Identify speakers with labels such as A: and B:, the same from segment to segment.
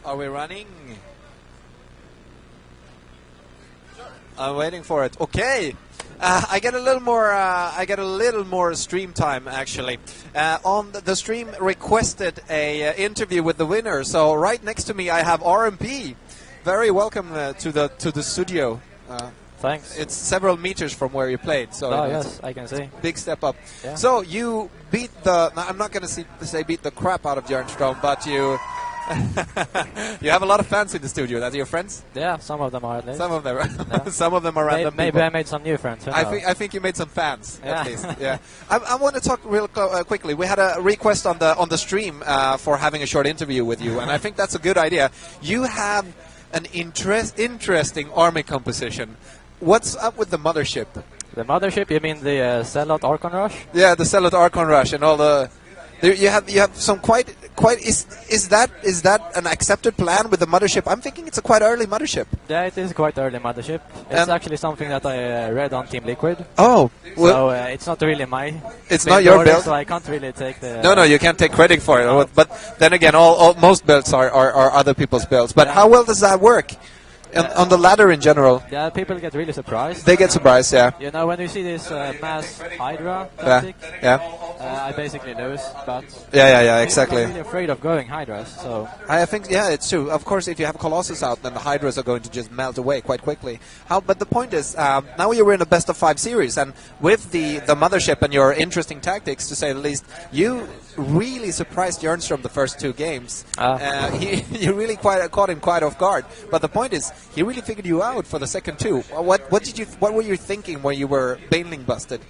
A: Are we running? I'm waiting for it. Okay. I get a little more. I get a little more stream time actually. On the stream requested a interview with the winner. So right next to me I have RMP. Very welcome to the studio.
B: Thanks.
A: It's several meters from where you played. So
B: yes, I can see.
A: Big step up.
B: Yeah.
A: So you beat the. I'm not going to say beat the crap out of Björnström, but you. You have a lot of fans in the studio. Are your friends?
B: Yeah, some of them are at least.
A: Some of them,
B: yeah.
A: Some of them are random
B: maybe
A: people.
B: I made some new friends.
A: I think you made some fans
B: yeah.
A: at least. Yeah. I want to talk real quickly. We had a request on the stream for having a short interview with you, and I think that's a good idea. You have an interesting army composition. What's up with the mothership?
B: The mothership? You mean the Sellout Archon Rush?
A: Yeah, the Sellout Archon Rush and all the. You have some quite. Is that an accepted plan with the mothership? I'm thinking it's a quite early mothership.
B: Yeah, it is quite early mothership. It's actually something that I read on Team Liquid.
A: Oh, well,
B: so it's not really my.
A: It's not your build,
B: so I can't really take the.
A: No, you can't take credit for it. No. But then again, most builds are other people's builds. But how well does that work? On the ladder in general.
B: Yeah, people get really surprised.
A: They get surprised, yeah.
B: You know, when you see this mass Hydra tactic, I basically lose, but...
A: Yeah, exactly.
B: I'm really afraid of going Hydras, so...
A: I think, yeah, it's true. Of course, if you have Colossus out, then the Hydras are going to just melt away quite quickly. But the point is, now you're in a best-of-5 series, and with the mothership and your interesting tactics, to say the least, you really surprised Björnström the first 2 games. You really caught him quite off guard. But the point is, he really figured you out for the second 2. What were you thinking when you were Baneling busted?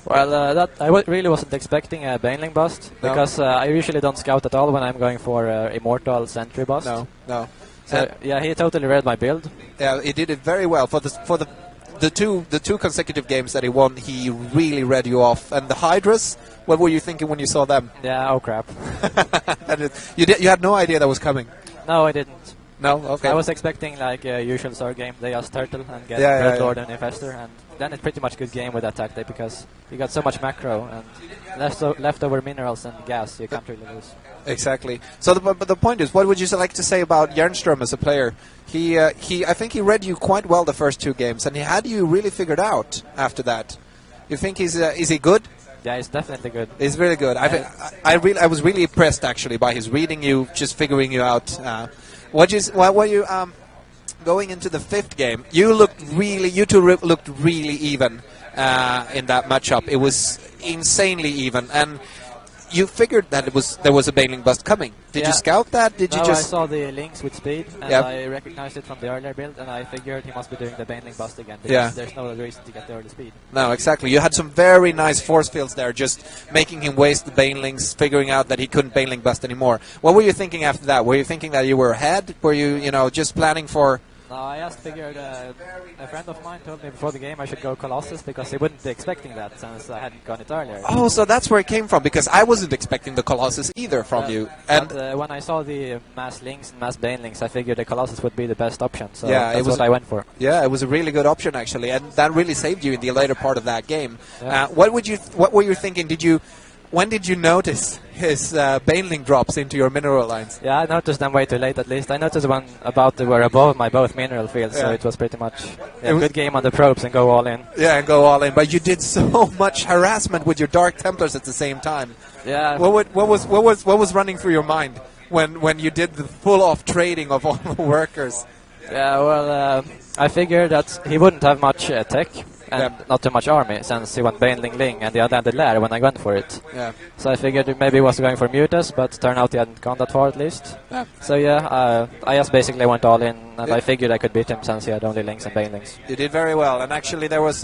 B: Well, I really wasn't expecting a Baneling bust, because I usually don't scout at all when I'm going for Immortal Sentry bust.
A: No.
B: So, yeah, he totally read my build.
A: Yeah, he did it very well. For the two consecutive games that he won, he really read you off. And the Hydras, what were you thinking when you saw them?
B: Yeah, oh crap.
A: You had no idea that was coming?
B: No, I didn't.
A: No? Okay.
B: I was expecting like a usual Sword game. They just turtle and get Red Lord and Infestor, and then it's pretty much good game with that tactic because you got so much macro and leftover minerals and gas you can't really lose.
A: Exactly. So the point is, what would you like to say about Björnström as a player? I think he read you quite well the first 2 games, and he had you really figured out after that. You think is he good?
B: Yeah, he's definitely good.
A: He's really good. I was really impressed actually by his reading you, just figuring you out. What were you going into the 5th game? You two looked really even in that matchup. It was insanely even, and you figured that there was a Baneling bust coming. Did you scout that? Did you just?
B: I saw the links with speed, and I recognized it from the earlier build, and I figured he must be doing the Baneling bust again because there's no other reason to get the early speed.
A: No, exactly. You had some very nice force fields there, just making him waste the Banelings, figuring out that he couldn't Baneling bust anymore. What were you thinking after that? Were you thinking that you were ahead? Were you, just planning for?
B: No, I just figured a friend of mine told me before the game I should go Colossus because he wouldn't be expecting that since I hadn't gone it earlier.
A: Oh, so that's where it came from, because I wasn't expecting the Colossus either from you.
B: And when I saw the mass links and mass Banelings, I figured the Colossus would be the best option, so that's what I went for. Yeah,
A: it was a really good option actually, and that really saved you in the later part of that game.
B: Yeah.
A: What were you thinking? When did you notice his Baneling drops into your mineral lines?
B: Yeah, I noticed them way too late at least. I noticed when they were above my both mineral fields, so it was pretty much a good game on the probes and go all in.
A: Yeah, and go all in. But you did so much harassment with your Dark Templars at the same time.
B: Yeah.
A: What was running through your mind when you did the full-off trading of all the workers?
B: Yeah, well, I figured that he wouldn't have much tech. And not too much army, since he went Baneling Ling and the unlanded lair when I went for it.
A: Yeah.
B: So I figured maybe he was going for Mutas, but turned out he hadn't gone that far at least.
A: Yeah.
B: So I just basically went all in, and I figured I could beat him since he had only Lings and Banelings.
A: You did very well, and actually there was...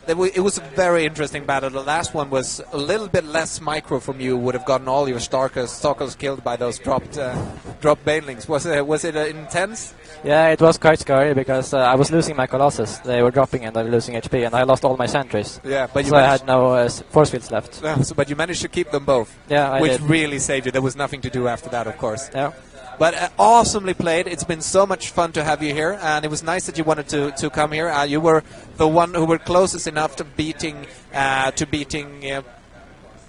A: it was a very interesting battle. The last one was a little bit less micro from you. Would have gotten all your stalkers killed by those dropped Banelings. Was it intense?
B: Yeah, it was quite scary because I was losing my Colossus. They were dropping and I was losing HP, and I lost all my sentries.
A: Yeah, but
B: I had no force fields left.
A: But you managed to keep them both.
B: Yeah,
A: which really saved you. There was nothing to do after that, of course.
B: Yeah.
A: But awesomely played. It's been so much fun to have you here, and it was nice that you wanted to come here. You were the one who were closest enough to beating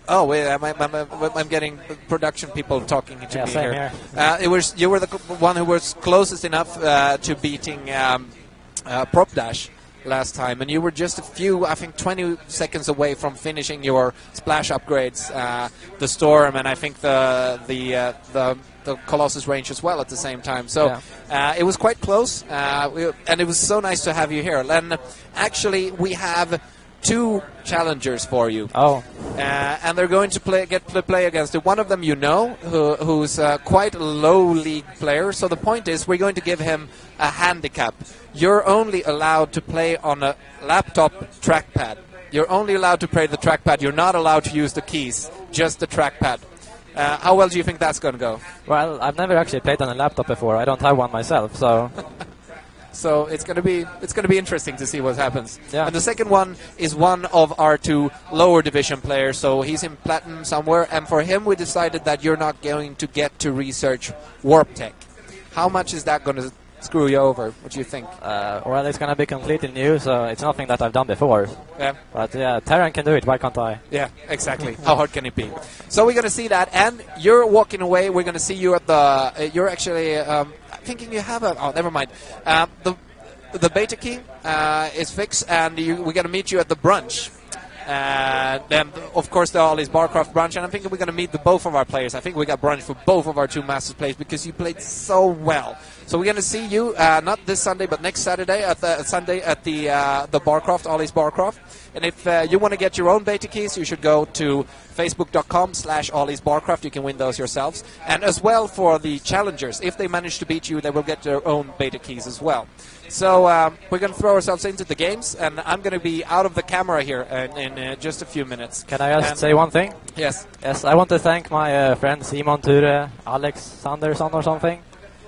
A: Oh wait, I'm getting production people talking to me here. You were the one who was closest enough to beating Prop Dash last time, and you were just a few, I think 20 seconds away from finishing your splash upgrades, the Storm, and I think the Colossus range as well at the same time. So it was quite close, and it was so nice to have you here. And actually, we have 2 challengers for you. And they're going to play against it. One of them you know, who's quite a low league player. So the point is, we're going to give him a handicap. You're only allowed to play on a laptop trackpad. You're only allowed to play the trackpad. You're not allowed to use the keys, just the trackpad. How well do you think that's going to go?
B: Well, I've never actually played on a laptop before. I don't have one myself, so...
A: So it's going to be interesting to see what happens.
B: Yeah.
A: And the second one is one of our 2 lower division players. So he's in Platinum somewhere, and for him we decided that you're not going to get to research Warp Tech. How much is that going to screw you over? What do you think?
B: Well, it's going to be completely new, so it's nothing that I've done before.
A: Yeah.
B: But yeah, Terran can do it. Why can't I?
A: Yeah, exactly. How hard can it be? So we're going to see that, and you're walking away. We're going to see you at the. You're actually. Thinking you have a... Oh, never mind. The beta key is fixed, and we're going to meet you at the brunch. Then, of course, the Ollie's Barcraft brunch, and I'm thinking we're going to meet both of our players. I think we got brunch for both of our 2 Masters players because you played so well. So we're going to see you not this Sunday, but next Saturday at the Barcraft, Ollie's Barcraft. And if you want to get your own beta keys, you should go to facebook.com/Ollie's Barcraft. You can win those yourselves. And as well for the challengers, if they manage to beat you, they will get their own beta keys as well. So we're going to throw ourselves into the games, and I'm going to be out of the camera here in just a few minutes.
B: Can I just say one thing?
A: Yes.
B: Yes, I want to thank my friend Simon Ture, Alex Sanderson or something,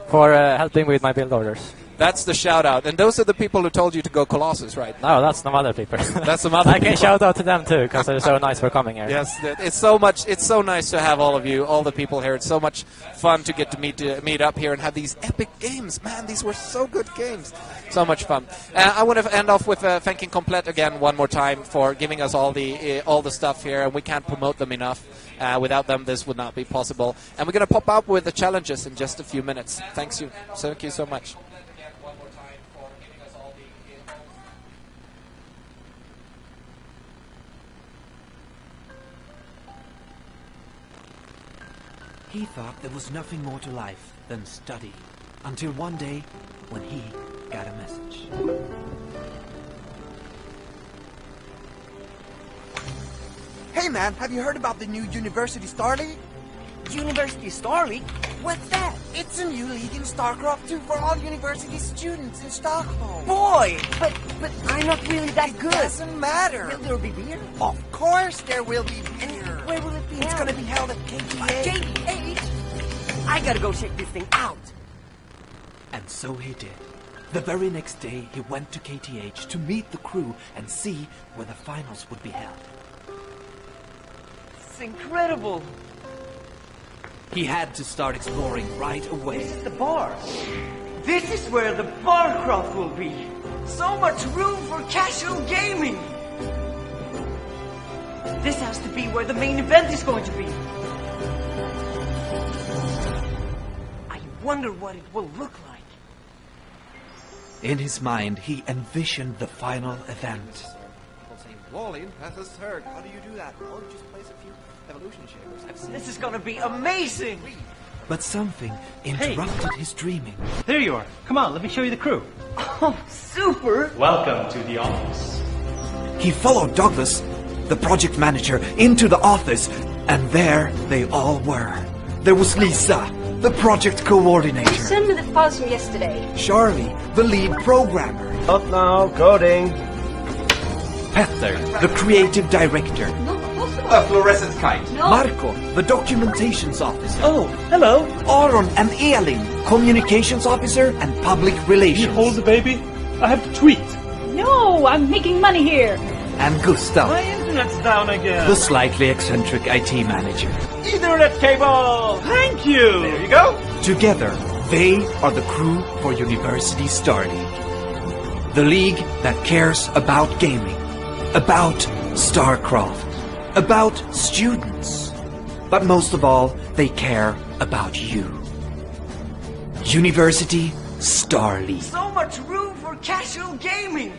B: for helping with my build orders.
A: That's the shout-out. And those are the people who told you to go Colossus, right?
B: No, that's some other people.
A: That's some other people.
B: I can shout out to them, too, because they're so nice for coming here.
A: Yes, it's so nice to have all of you, all the people here. It's so much fun to get to meet up here and have these epic games. Man, these were so good games. So much fun. I want to end off with thanking Komplett again one more time for giving us all the stuff here, and we can't promote them enough. Without them, this would not be possible. And we're going to pop up with the challenges in just a few minutes. Thank you so much.
C: He thought there was nothing more to life than study, until one day when he got a message.
D: Hey man, have you heard about the new University Star League?
E: University Star League? What's that?
D: It's a new league in StarCraft 2 for all university students in Stockholm.
E: Boy, but I'm not really that good.
D: Doesn't matter.
E: Will there be beer?
D: Of course there will be beer.
E: Where will it be
D: It's
E: held?
D: going to be held at KTH.
E: KTH? I gotta go check this thing out.
C: And so he did. The very next day, he went to KTH to meet the crew and see where the finals would be held.
E: It's incredible.
C: He had to start exploring right away.
E: This is the bar. This is where the Barcraft will be. So much room for casual gaming. This has to be where the main event is going to be. I wonder what it will look like.
C: In his mind, he envisioned the final event.
D: People saying, Wally, that's a Zerg. How do you do that? Oh, you just place a few evolution shakers. I've seen
E: This is gonna be amazing.
C: But something interrupted his dreaming.
F: There you are. Come on, let me show you the crew.
E: Oh, super.
F: Welcome to the office.
C: He followed Douglas, the project manager, into the office, and there they all were. There was Lisa, the project coordinator.
G: Send me the files from yesterday.
C: Charlie, the lead programmer.
F: Up now, coding.
C: Petter, the creative director.
G: Not possible.
D: a fluorescent kite.
G: No.
C: Marco, the documentations officer.
F: Oh, hello.
C: Aron and Elin, communications officer and public relations.
F: You hold the baby? I have to tweet.
G: No, I'm making money here.
C: And Gustav,
F: My internet's down again.
C: the slightly eccentric IT manager.
F: Ethernet cable. Thank you. There you go.
C: Together, they are the crew for University Star League. The league that cares about gaming, about StarCraft, about students. But most of all, they care about you. University Star League.
E: So much room for casual gaming.